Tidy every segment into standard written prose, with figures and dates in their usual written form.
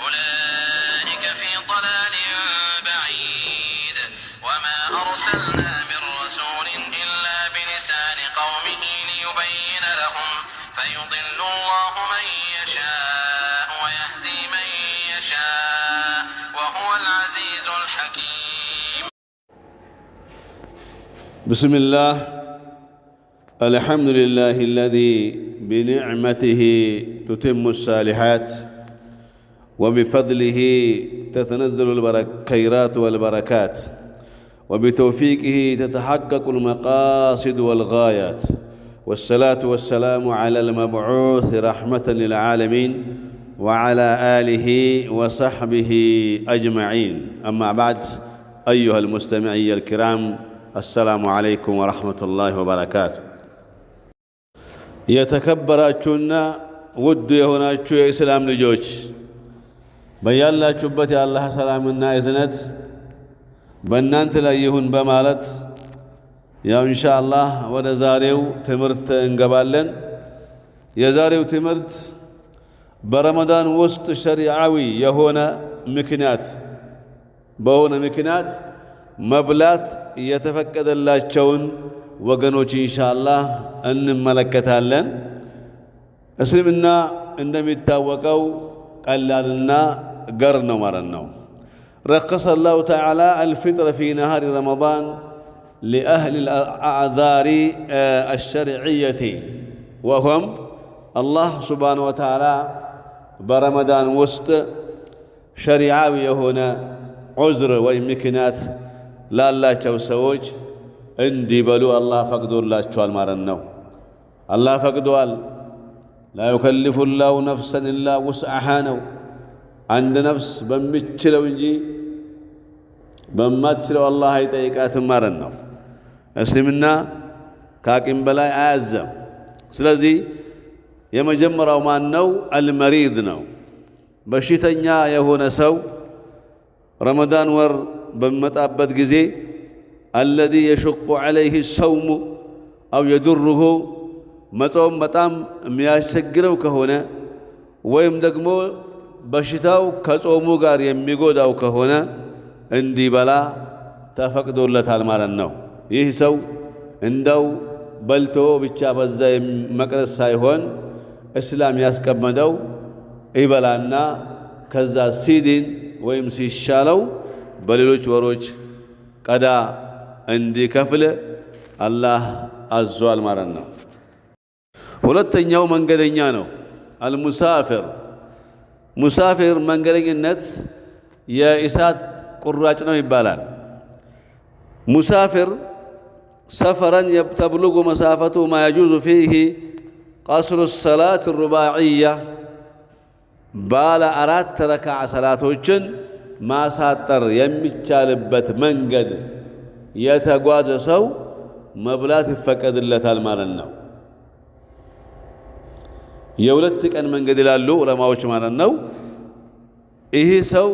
أولئك في ضلال بعيد وما أرسلنا من رسول إلا بلسان قومه ليبين لهم فيضل الله من يشاء ويهدي من يشاء وهو العزيز الحكيم. بسم الله الحمد لله الذي بنعمته تتم الصالحات وبفضله تتنزل الخيرات والبركات وبتوفيقه تتحقق المقاصد والغايات والصلاة والسلام على المبعوث رحمة للعالمين وعلى آله وصحبه أجمعين. أما بعد أيها المستمعي الكرام السلام عليكم ورحمة الله وبركاته. የተከበራችሁና ውድ የሆናችሁ የእስላም ልጆች በያላችሁበት የአላህ ሰላምና እዝነት በእናንተ ላይ ይሁን በማለት ያው ኢንሻአላህ ወደ ዛሬው ትምህርት እንገባለን። የዛሬው ትምህርት በረመዳን ውስጥ ሸሪዓዊ የሆነ ምክንያት መብላት የተፈቀደላቸውን ወገኖች ኢንሻአላህ እንመለከታለን። እስልምና እንደሚታወቀው ቀላልና ገር ነው ማለት ነው። رخص الله تعالى الفطر في نهار رمضان لأهل الأعذار الشرعية وهم الله سبحانه وتعالى برمضان وسط شريعاوي هنا عذر ومكنات لا الله سوج اندي بلو الله فقدوا الله شوال مارنو الله فقدوا لا يكلف الله نفسا إلا وسعها نو عند نفس بمتشلو انجي بمتشلو الله يتيقات مارنو اسلمنا كاكم بلاي آزم سلازي يمجمرو ما نو المريض نو بشيتنيا يهون سو رمضان ور بمتابد جزي الذي يشق عليه الصوم أو يدره مصوم بطام የሚያስቸግረው ከሆነ ወይም ደግሞ በሽታው ከጾሙ ጋር የሚጎዳው ከሆነ እንዲበላ ተፈቅዶለታል ማለት ነው። ይህ ሰው እንደው በልቶ ብቻ በዛ መቅረት ሳይሆን እስላም ያስቀመጠው ይበላና ከዛ ሲዲን ወይም ሲሻለው በሌሎች ወሮች ቀዳ እንዲከፍል አላህ አዟል ማለት ነው። ሁለተኛው መንገደኛ ነው። አልሙሳፊር ሙሳፊር መንገደኝነት የእሳት ቁራጭ ነው ይባላል። ሙሳፊር ሰፈረን ተብሉጉ መሳፈቱ ማ የጁዙ ፊህ ቀስሩ ሰላት ሩባዕያ ባለ 4 ረክዓ ሰላቶችን ማሳጠር የሚቻልበት መንገድ የተጓዘ ሰው መብላት ይፈቀድለታል ማለት ነው። የሁለት ቀን መንገድ ይላሉ ዑለማዎች ማለት ነው። ይህ ሰው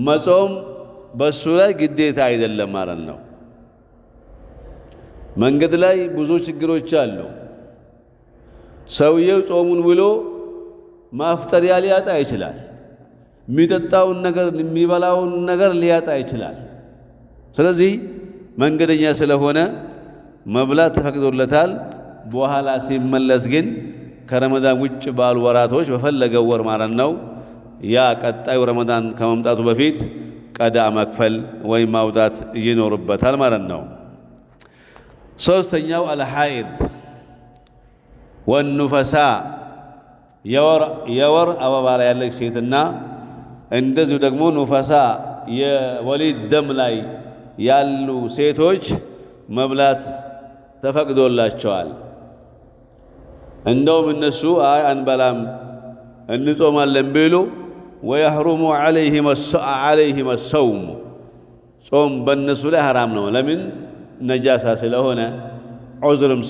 መጾም በሱ ላይ ግዴታ አይደለም ማለት ነው። መንገድ ላይ ብዙ ችግሮች አሉ። ሰውየው ጾሙን ውሎ ማፍጠሪያ ሊያጣ ይችላል። የሚጠጣውን ነገር የሚበላውን ነገር ሊያጣ ይችላል። ስለዚህ መንገደኛ ስለሆነ መብላት ተፈቅዶለታል። በኋላ ሲመለስ ግን ከረመዳን ውጭ ባሉ ወራቶች በፈለገው ወር ማለት ነው ያ ቀጣዩ ረመዳን ከመምጣቱ በፊት ቀዳ መክፈል ወይም ማውጣት ይኖርበታል ማለት ነው። ሶስተኛው አልሐይድ ወኑፈሳ የወር አበባ ላይ ያለች ሴትና እንደዚሁ ደግሞ ኑፈሳ የወሊድ ደም ላይ ያሉ ሴቶች መብላት ተፈቅዶላቸዋል። እንደውም እነሱ አንበላም እንጾማለን ቢሉ ወየሕሩሙ ዐለይሂም ሰውም ጾም በእነሱ ላይ ሐራም ነው። ለምን? ነጃሳ ስለሆነ ዑዝርም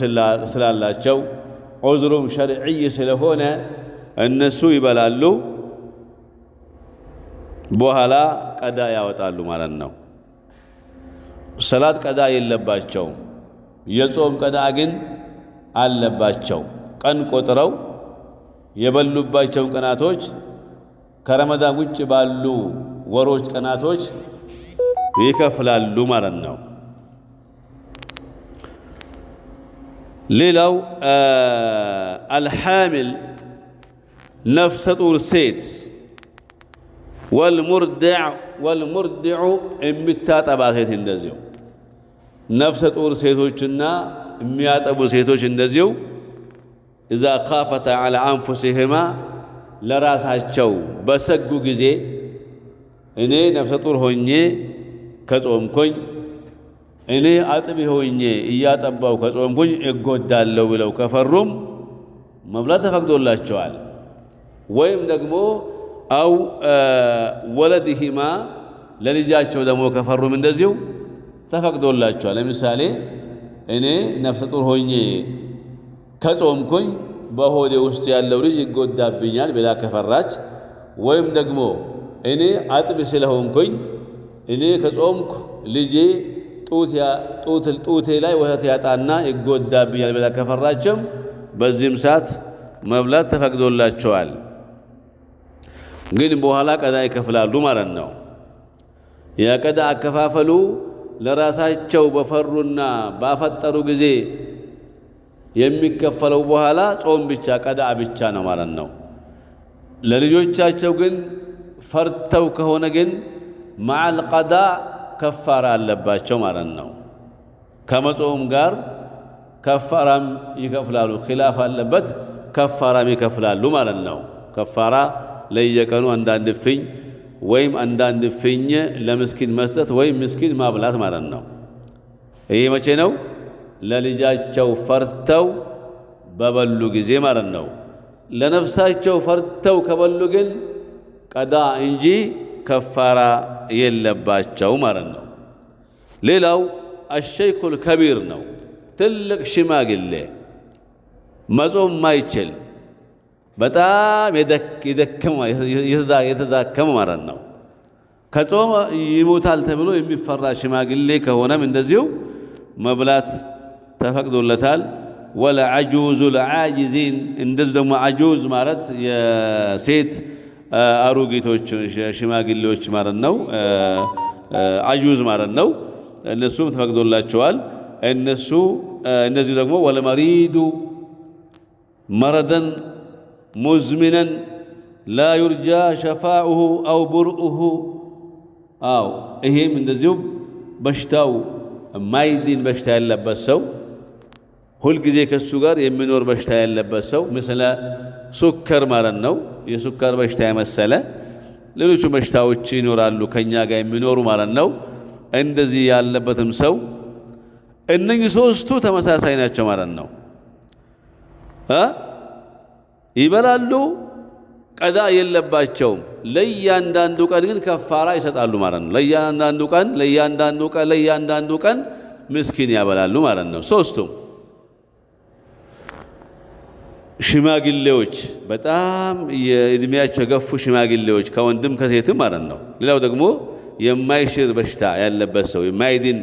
ስላላቸው ዑዝሩም ሸርዕይ ስለሆነ እነሱ ይበላሉ፣ በኋላ ቀዳ ያወጣሉ ማለት ነው። ሰላት ቀዳ የለባቸውም። የጾም ቀዳ ግን አለባቸው። ቀን ቆጥረው የበሉባቸውን ቀናቶች ከረመዳን ውጭ ባሉ ወሮች ቀናቶች ይከፍላሉ ማለት ነው። ሌላው አልሐሚል ነፍሰ ጡር ሴት ወልሙርዲዑ የሚታጠባ ሴት እንደዚሁ ነፍሰ ጡር ሴቶችና የሚያጠቡ ሴቶች እንደዚሁ ኢዛ ካፈታ ዐላ አንፉሲሂማ ለራሳቸው በሰጉ ጊዜ እኔ ነፍሰ ጡር ሆኜ ከጾምኩኝ እኔ አጥቢ ሆኜ እያጠባው ከጾምኩኝ እጎዳለሁ ብለው ከፈሩም መብላት ተፈቅዶላቸዋል። ወይም ደግሞ አው ወለድሂማ ለልጃቸው ደግሞ ከፈሩም እንደዚሁ ተፈቅዶላቸዋል። ለምሳሌ እኔ ነፍሰ ጡር ሆኜ ከጾምኩኝ በሆዴ ውስጥ ያለው ልጅ ይጎዳብኛል ብላ ከፈራች፣ ወይም ደግሞ እኔ አጥቢ ስለሆንኩኝ እኔ ከጾምኩ ልጄ ጡቴ ላይ ወተት ያጣና ይጎዳብኛል ብላ ከፈራችም በዚህም ሰዓት መብላት ተፈቅዶላቸዋል። ግን በኋላ ቀዳ ይከፍላሉ ማለት ነው። የቀዳ አከፋፈሉ ለራሳቸው በፈሩና ባፈጠሩ ጊዜ የሚከፈለው በኋላ ጾም ብቻ ቀዳ ብቻ ነው ማለት ነው። ለልጆቻቸው ግን ፈርተው ከሆነ ግን መዓል ቀዳ ከፋራ አለባቸው ማለት ነው። ከመጾም ጋር ከፋራም ይከፍላሉ። ኺላፍ አለበት። ከፋራም ይከፍላሉ ማለት ነው። ከፋራ ለየቀኑ አንዳንድ እፍኝ ወይም አንዳንድ እፍኝ ለምስኪን መስጠት ወይም ምስኪን ማብላት ማለት ነው። ይህ መቼ ነው? ለልጃቸው ፈርተው በበሉ ጊዜ ማለት ነው። ለነፍሳቸው ፈርተው ከበሉ ግን ቀዳ እንጂ ከፋራ የለባቸው ማለት ነው። ሌላው አሸይኹል ከቢር ነው። ትልቅ ሽማግሌ መጾም ማይችል በጣም የተዳከመ ማለት ነው። ከጾም ይሞታል ተብሎ የሚፈራ ሽማግሌ ከሆነም እንደዚሁ መብላት ተፈቅዶለታል። ወላ አጁዙል ዓጂዚን እንደዚህ ደግሞ አጁዝ ማለት የሴት አሮጊቶች ሽማግሌዎች ማለት ነው። አጁዝ ማለት ነው። እነሱም ተፈቅዶላቸዋል። እነዚህ ደግሞ ወለመሪዱ መረደን ሙዝሚነን ላ ዩርጃ ሸፋኡሁ አው ቡርኡሁ ይሄም እንደዚሁ በሽታው ማይዲን በሽታ ያለበት ሰው ሁልጊዜ ከሱ ጋር የሚኖር በሽታ ያለበት ሰው ምስለ ሱከር ማለት ነው። የሱከር በሽታ የመሰለ ሌሎቹ በሽታዎች ይኖራሉ ከኛ ጋር የሚኖሩ ማለት ነው። እንደዚህ ያለበትም ሰው እነኚህ ሶስቱ ተመሳሳይ ናቸው ማለት ነው። ይበላሉ፣ ቀዳ የለባቸውም። ለእያንዳንዱ ቀን ግን ከፋራ ይሰጣሉ ማለት ነው። ለእያንዳንዱ ቀን ምስኪን ያበላሉ ማለት ነው። ሶስቱም ሽማግሌዎች በጣም የእድሜያቸው የገፉ ሽማግሌዎች ከወንድም ከሴትም ማለት ነው። ሌላው ደግሞ የማይሽር በሽታ ያለበት ሰው የማይድን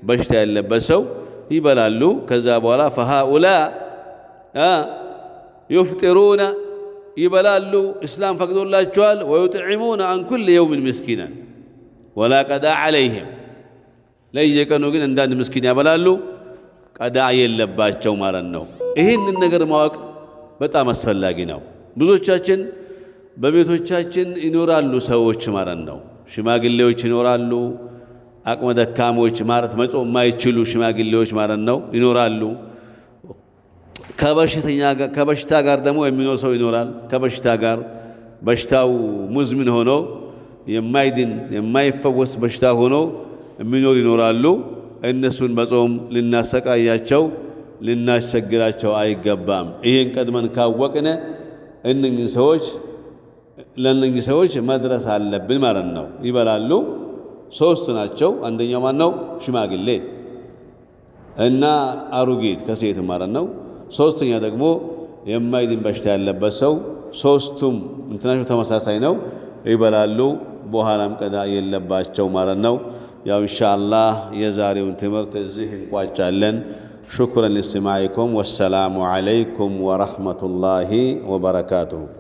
በሽታ ያለበት ሰው ይበላሉ። ከዛ በኋላ ፈሃኡላ ዩፍጢሩነ ይበላሉ፣ እስላም ፈቅዶላቸዋል። ወዩጥዒሙነ አን ኩል የውምን ምስኪናን ወላ ቀዳ ዓለይህም ለየቀኑ ግን አንዳንድ ምስኪን ያበላሉ፣ ቀዳ የለባቸው ማለት ነው። ይህንን ነገር ማወቅ በጣም አስፈላጊ ነው። ብዙዎቻችን በቤቶቻችን ይኖራሉ ሰዎች ማለት ነው። ሽማግሌዎች ይኖራሉ፣ አቅመ ደካሞች ማለት መጾም የማይችሉ ሽማግሌዎች ማለት ነው ይኖራሉ። ከበሽታ ጋር ደግሞ የሚኖር ሰው ይኖራል። ከበሽታ ጋር በሽታው ሙዝምን ሆኖ የማይድን የማይፈወስ በሽታ ሆኖ የሚኖር ይኖራሉ። እነሱን በጾም ልናሰቃያቸው ልናስቸግራቸው አይገባም። ይህን ቀድመን ካወቅነ ለእነኝህ ሰዎች መድረስ አለብን ማለት ነው። ይበላሉ። ሶስት ናቸው። አንደኛው ማን ነው? ሽማግሌ እና አሮጊት ከሴት ማለት ነው። ሶስተኛ ደግሞ የማይድን በሽታ ያለበት ሰው። ሶስቱም እንትናቸው ተመሳሳይ ነው። ይበላሉ፣ በኋላም ቀዳ የለባቸው ማለት ነው። ያው ኢንሻአላህ የዛሬውን ትምህርት እዚህ እንቋጫለን። شكرا لاستماعكم والسلام عليكم ورحمة الله وبركاته.